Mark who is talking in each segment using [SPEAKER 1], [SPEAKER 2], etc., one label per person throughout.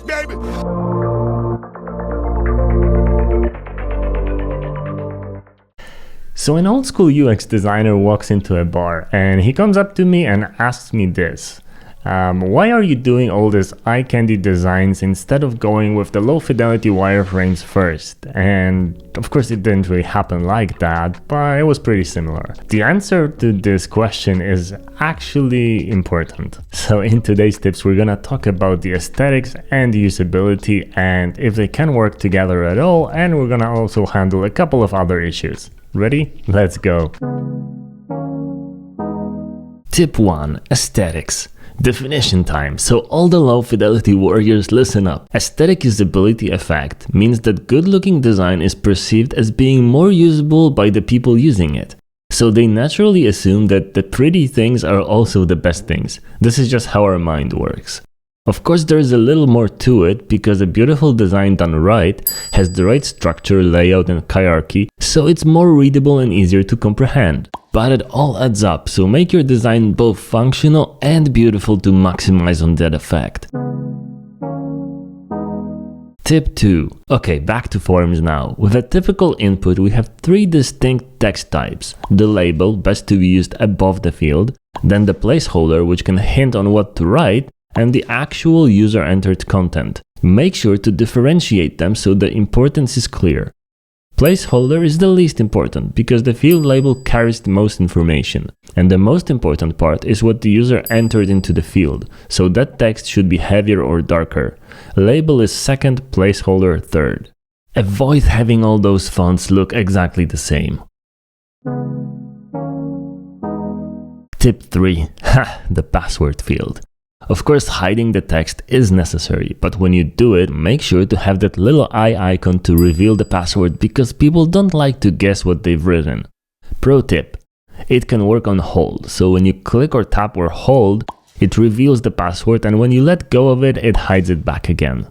[SPEAKER 1] baby.
[SPEAKER 2] So an old school UX designer walks into a bar and he comes up to me and asks me this. Why are you doing all this eye candy designs instead of going with the low fidelity wireframes first? And of course it didn't really happen like that, but it was pretty similar. The answer to this question is actually important. So in today's tips we're gonna talk about the aesthetics and the usability and if they can work together at all, and we're gonna also handle a couple of other issues. Ready? Let's go. Tip 1. Aesthetics. Definition time. So all the low fidelity warriors, listen up. Aesthetic usability effect means that good looking design is perceived as being more usable by the people using it. So they naturally assume that the pretty things are also the best things. This is just how our mind works. Of course, there is a little more to it because a beautiful design done right has the right structure, layout and hierarchy, so it's more readable and easier to comprehend. But it all adds up, so make your design both functional and beautiful to maximize on that effect. Tip 2. Okay, back to forms now. With a typical input, we have 3 distinct text types. The label, best to be used above the field, then the placeholder, which can hint on what to write, and the actual user-entered content. Make sure to differentiate them so the importance is clear. Placeholder is the least important because the field label carries the most information, and the most important part is what the user entered into the field, so that text should be heavier or darker. Label is second, placeholder third. Avoid having all those fonts look exactly the same. Tip 3. The password field. Of course, hiding the text is necessary, but when you do it, make sure to have that little eye icon to reveal the password because people don't like to guess what they've written. Pro tip: it can work on hold, so when you click or tap or hold, it reveals the password, and when you let go of it, it hides it back again.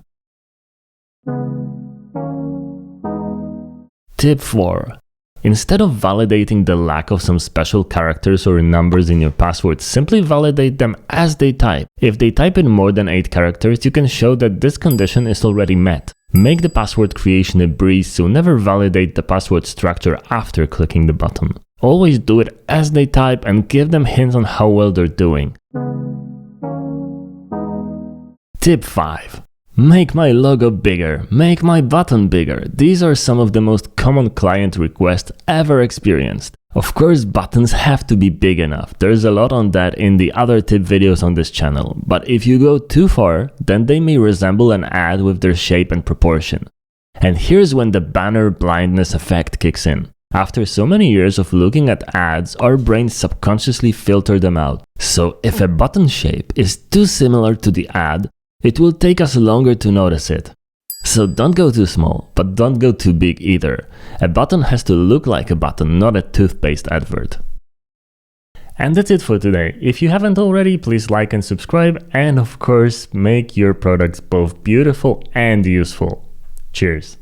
[SPEAKER 2] Tip 4. Instead of validating the lack of some special characters or numbers in your password, simply validate them as they type. If they type in more than 8 characters, you can show that this condition is already met. Make the password creation a breeze, so never validate the password structure after clicking the button. Always do it as they type and give them hints on how well they're doing. Tip 5. Make my logo bigger, make my button bigger. These are some of the most common client requests ever experienced. Of course, buttons have to be big enough. There's a lot on that in the other tip videos on this channel. But if you go too far, then they may resemble an ad with their shape and proportion. And here's when the banner blindness effect kicks in. After so many years of looking at ads, our brains subconsciously filter them out. So if a button shape is too similar to the ad, it will take us longer to notice it. So don't go too small, but don't go too big either. A button has to look like a button, not a toothpaste advert. And that's it for today. If you haven't already, please like and subscribe, and of course, make your products both beautiful and useful. Cheers!